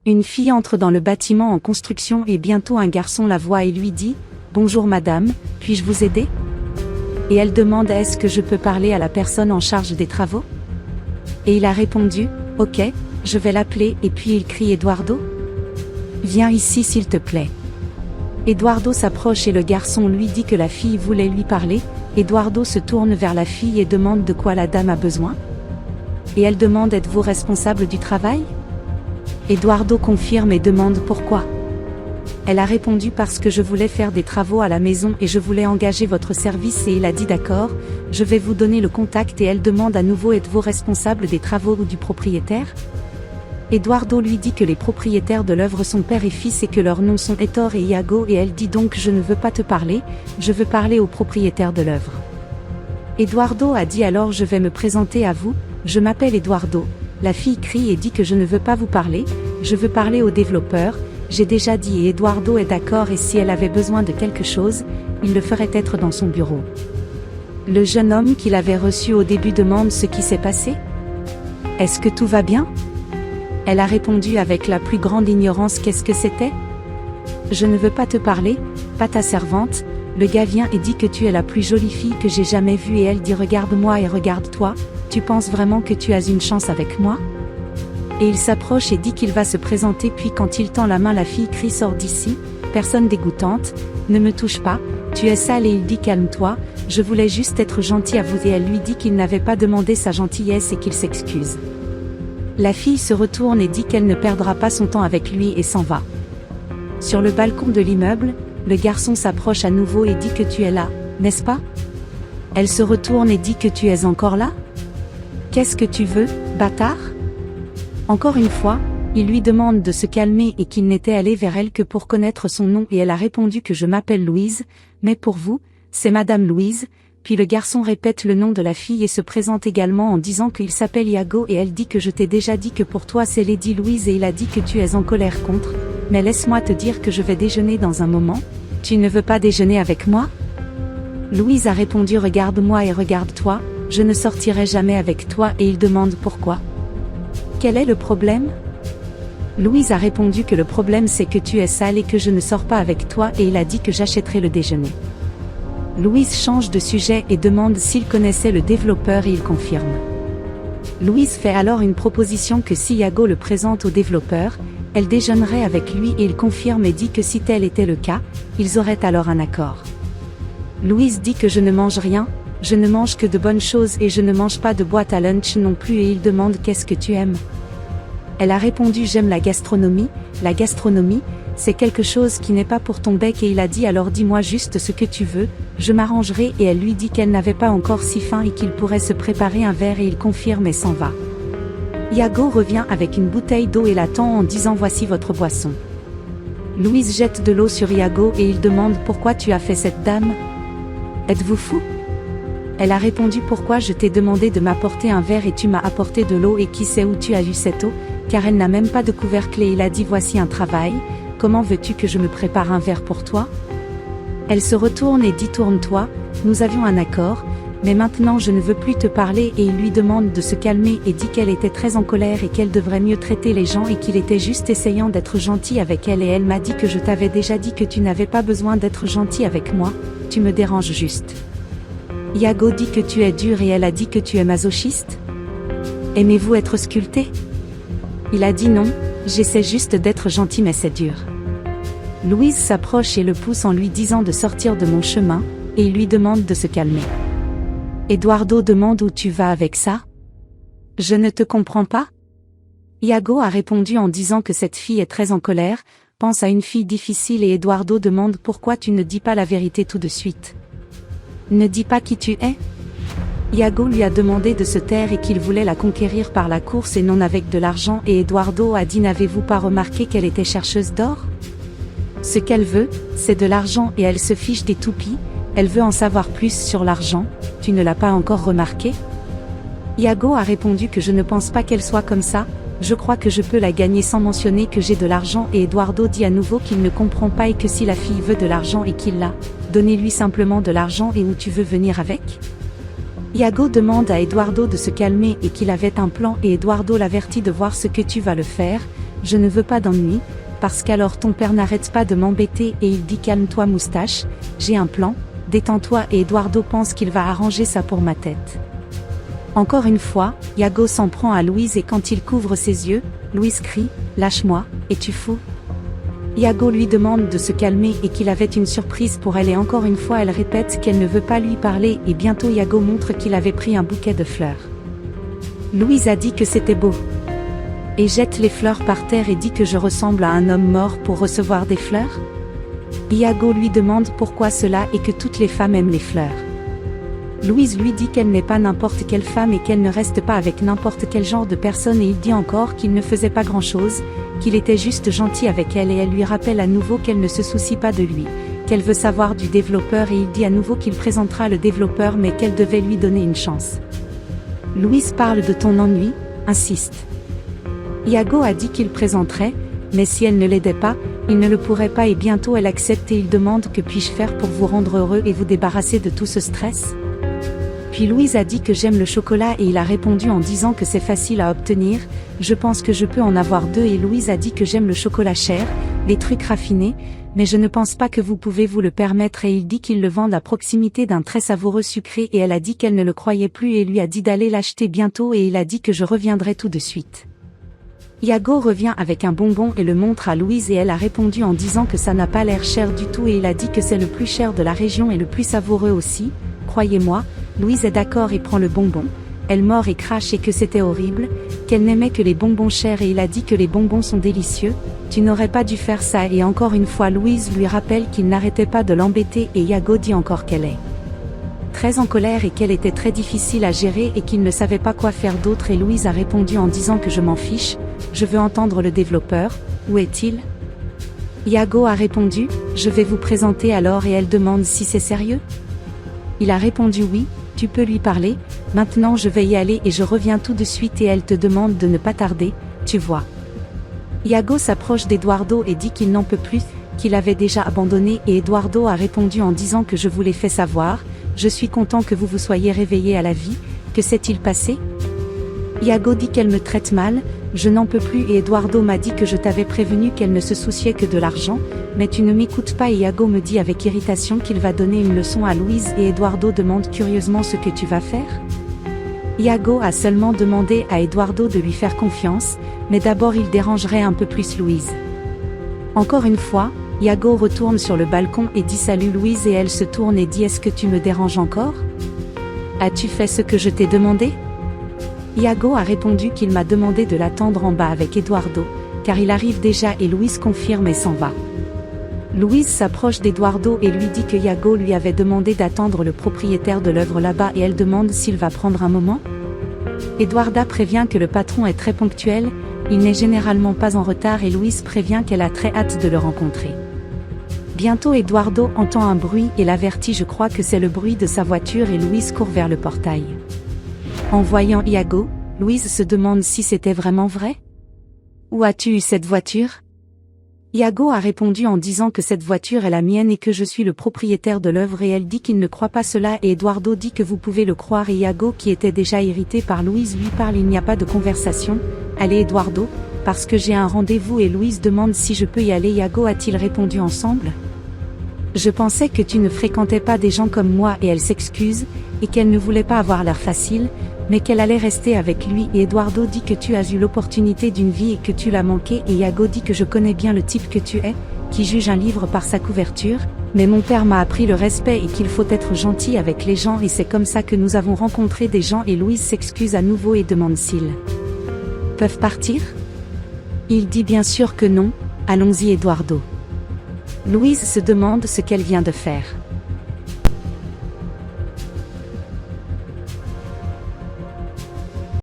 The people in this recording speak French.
Une fille entre dans le bâtiment en construction et bientôt un garçon la voit et lui dit « Bonjour madame, puis-je vous aider ?» Et elle demande « Est-ce que je peux parler à la personne en charge des travaux ?» Et il a répondu « Ok, je vais l'appeler » et puis il crie « Eduardo ? Viens ici s'il te plaît. » Eduardo s'approche et le garçon lui dit que la fille voulait lui parler. Eduardo se tourne vers la fille et demande de quoi la dame a besoin. Et elle demande « Êtes-vous responsable du travail ?» Eduardo confirme et demande pourquoi. Elle a répondu parce que je voulais faire des travaux à la maison et je voulais engager votre service et il a dit d'accord, je vais vous donner le contact et elle demande à nouveau êtes-vous responsable des travaux ou du propriétaire? Eduardo lui dit que les propriétaires de l'œuvre sont père et fils et que leurs noms sont Héctor et Iago et elle dit donc je ne veux pas te parler, je veux parler au propriétaire de l'œuvre. Eduardo a dit alors je vais me présenter à vous, je m'appelle Eduardo. La fille crie et dit que je ne veux pas vous parler, je veux parler au développeur, j'ai déjà dit et Eduardo est d'accord et si elle avait besoin de quelque chose, il le ferait être dans son bureau. Le jeune homme qu'il avait reçu au début demande ce qui s'est passé. Est-ce que tout va bien? Elle a répondu avec la plus grande ignorance qu'est-ce que c'était? Je ne veux pas te parler, pas ta servante. Le gars vient et dit que tu es la plus jolie fille que j'ai jamais vue et elle dit regarde-moi et regarde-toi. Tu penses vraiment que tu as une chance avec moi? Et il s'approche et dit qu'il va se présenter puis quand il tend la main la fille crie sors d'ici, personne dégoûtante, ne me touche pas, tu es sale et il dit calme-toi, je voulais juste être gentil à vous et elle lui dit qu'il n'avait pas demandé sa gentillesse et qu'il s'excuse. La fille se retourne et dit qu'elle ne perdra pas son temps avec lui et s'en va. Sur le balcon de l'immeuble, le garçon s'approche à nouveau et dit que tu es là, n'est-ce pas? Elle se retourne et dit que tu es encore là? Qu'est-ce que tu veux, bâtard? Encore une fois, il lui demande de se calmer et qu'il n'était allé vers elle que pour connaître son nom et elle a répondu que je m'appelle Louise, mais pour vous, c'est Madame Louise, puis le garçon répète le nom de la fille et se présente également en disant qu'il s'appelle Iago et elle dit que je t'ai déjà dit que pour toi c'est Lady Louise et il a dit que tu es en colère contre, mais laisse-moi te dire que je vais déjeuner dans un moment, tu ne veux pas déjeuner avec moi? Louise a répondu regarde-moi et regarde-toi, je ne sortirai jamais avec toi et il demande pourquoi. Quel est le problème? Louise a répondu que le problème c'est que tu es sale et que je ne sors pas avec toi et il a dit que j'achèterai le déjeuner. Louise change de sujet et demande s'il connaissait le développeur et il confirme. Louise fait alors une proposition que si Iago le présente au développeur, elle déjeunerait avec lui et il confirme et dit que si tel était le cas, ils auraient alors un accord. Louise dit que je ne mange rien, je ne mange que de bonnes choses et je ne mange pas de boîte à lunch non plus et il demande qu'est-ce que tu aimes. Elle a répondu j'aime la gastronomie, c'est quelque chose qui n'est pas pour ton bec et il a dit alors dis-moi juste ce que tu veux, je m'arrangerai et elle lui dit qu'elle n'avait pas encore si faim et qu'il pourrait se préparer un verre et il confirme et s'en va. Iago revient avec une bouteille d'eau et l'attend en disant voici votre boisson. Louise jette de l'eau sur Iago et il demande pourquoi tu as fait cette dame? Êtes-vous fou? Elle a répondu pourquoi je t'ai demandé de m'apporter un verre et tu m'as apporté de l'eau et qui sait où tu as eu cette eau, car elle n'a même pas de couvercle et il a dit voici un travail, comment veux-tu que je me prépare un verre pour toi? Elle se retourne et dit tourne-toi, nous avions un accord, mais maintenant je ne veux plus te parler et il lui demande de se calmer et dit qu'elle était très en colère et qu'elle devrait mieux traiter les gens et qu'il était juste essayant d'être gentil avec elle et elle m'a dit que je t'avais déjà dit que tu n'avais pas besoin d'être gentil avec moi, tu me déranges juste. Iago dit que tu es dur et elle a dit que tu es masochiste? Aimez-vous être sculpté? Il a dit non, j'essaie juste d'être gentil mais c'est dur. Louise s'approche et le pousse en lui disant de sortir de mon chemin, et il lui demande de se calmer. Eduardo demande où tu vas avec ça? Je ne te comprends pas? Iago a répondu en disant que cette fille est très en colère, pense à une fille difficile et Eduardo demande pourquoi tu ne dis pas la vérité tout de suite. Ne dis pas qui tu es? Iago lui a demandé de se taire et qu'il voulait la conquérir par la course et non avec de l'argent et Eduardo a dit n'avez-vous pas remarqué qu'elle était chercheuse d'or? Ce qu'elle veut, c'est de l'argent et elle se fiche des toupies, elle veut en savoir plus sur l'argent, tu ne l'as pas encore remarqué? Iago a répondu que je ne pense pas qu'elle soit comme ça, je crois que je peux la gagner sans mentionner que j'ai de l'argent et Eduardo dit à nouveau qu'il ne comprend pas et que si la fille veut de l'argent et qu'il l'a, donnez-lui simplement de l'argent et où tu veux venir avec? Iago demande à Eduardo de se calmer et qu'il avait un plan et Eduardo l'avertit de voir ce que tu vas le faire, je ne veux pas d'ennui, parce qu'alors ton père n'arrête pas de m'embêter et il dit calme-toi moustache, j'ai un plan, détends-toi et Eduardo pense qu'il va arranger ça pour ma tête. Encore une fois, Iago s'en prend à Louise et quand il couvre ses yeux, Louise crie, lâche-moi, es-tu fou? Iago lui demande de se calmer et qu'il avait une surprise pour elle et encore une fois elle répète qu'elle ne veut pas lui parler et bientôt Iago montre qu'il avait pris un bouquet de fleurs. Louise a dit que c'était beau. Et jette les fleurs par terre et dit que je ressemble à un homme mort pour recevoir des fleurs? Iago lui demande pourquoi cela et que toutes les femmes aiment les fleurs. Louise lui dit qu'elle n'est pas n'importe quelle femme et qu'elle ne reste pas avec n'importe quel genre de personne et il dit encore qu'il ne faisait pas grand-chose, qu'il était juste gentil avec elle et elle lui rappelle à nouveau qu'elle ne se soucie pas de lui, qu'elle veut savoir du développeur et il dit à nouveau qu'il présentera le développeur mais qu'elle devait lui donner une chance. Louise parle de ton ennui, insiste. Iago a dit qu'il présenterait, mais si elle ne l'aidait pas, il ne le pourrait pas et bientôt elle accepte et il demande que puis-je faire pour vous rendre heureux et vous débarrasser de tout ce stress? Puis Louise a dit que j'aime le chocolat et il a répondu en disant que c'est facile à obtenir, je pense que je peux en avoir 2 et Louise a dit que j'aime le chocolat cher, les trucs raffinés, mais je ne pense pas que vous pouvez vous le permettre et il dit qu'ils le vendent à proximité d'un très savoureux sucré et elle a dit qu'elle ne le croyait plus et lui a dit d'aller l'acheter bientôt et il a dit que je reviendrai tout de suite. Iago revient avec un bonbon et le montre à Louise et elle a répondu en disant que ça n'a pas l'air cher du tout et il a dit que c'est le plus cher de la région et le plus savoureux aussi, croyez-moi. Louise est d'accord et prend le bonbon, elle mord et crache et que c'était horrible, qu'elle n'aimait que les bonbons chers et il a dit que les bonbons sont délicieux, tu n'aurais pas dû faire ça et encore une fois Louise lui rappelle qu'il n'arrêtait pas de l'embêter et Iago dit encore qu'elle est très en colère et qu'elle était très difficile à gérer et qu'il ne savait pas quoi faire d'autre et Louise a répondu en disant que je m'en fiche, je veux entendre le développeur, où est-il? Iago a répondu, je vais vous présenter alors et elle demande si c'est sérieux? Il a répondu oui, tu peux lui parler, maintenant je vais y aller et je reviens tout de suite et elle te demande de ne pas tarder, tu vois. Iago s'approche d'Eduardo et dit qu'il n'en peut plus, qu'il avait déjà abandonné et Eduardo a répondu en disant que je vous l'ai fait savoir, je suis content que vous vous soyez réveillé à la vie, que s'est-il passé? Iago dit qu'elle me traite mal, je n'en peux plus et Eduardo m'a dit que je t'avais prévenu qu'elle ne se souciait que de l'argent, mais tu ne m'écoutes pas et Iago me dit avec irritation qu'il va donner une leçon à Louise et Eduardo demande curieusement ce que tu vas faire? Iago a seulement demandé à Eduardo de lui faire confiance, mais d'abord il dérangerait un peu plus Louise. Encore une fois, Iago retourne sur le balcon et dit salut Louise et elle se tourne et dit est-ce que tu me déranges encore? As-tu fait ce que je t'ai demandé? Iago a répondu qu'il m'a demandé de l'attendre en bas avec Eduardo, car il arrive déjà et Louise confirme et s'en va. Louise s'approche d'Eduardo et lui dit que Iago lui avait demandé d'attendre le propriétaire de l'œuvre là-bas et elle demande s'il va prendre un moment. Eduarda prévient que le patron est très ponctuel, il n'est généralement pas en retard et Louise prévient qu'elle a très hâte de le rencontrer. Bientôt Eduardo entend un bruit et l'avertit je crois que c'est le bruit de sa voiture et Louise court vers le portail. En voyant Iago, Louise se demande si c'était vraiment vrai. Où as-tu eu cette voiture? Iago a répondu en disant que cette voiture est la mienne et que je suis le propriétaire de l'œuvre et elle dit qu'il ne croit pas cela et Eduardo dit que vous pouvez le croire et Iago qui était déjà irrité par Louise lui parle il n'y a pas de conversation, allez Eduardo, parce que j'ai un rendez-vous et Louise demande si je peux y aller Iago a-t-il répondu ensemble? Je pensais que tu ne fréquentais pas des gens comme moi et elle s'excuse, et qu'elle ne voulait pas avoir l'air facile, mais qu'elle allait rester avec lui et Eduardo dit que tu as eu l'opportunité d'une vie et que tu l'as manqué et Iago dit que je connais bien le type que tu es, qui juge un livre par sa couverture, mais mon père m'a appris le respect et qu'il faut être gentil avec les gens et c'est comme ça que nous avons rencontré des gens et Louise s'excuse à nouveau et demande s'ils peuvent partir? Il dit bien sûr que non, allons-y Eduardo. Louise se demande ce qu'elle vient de faire.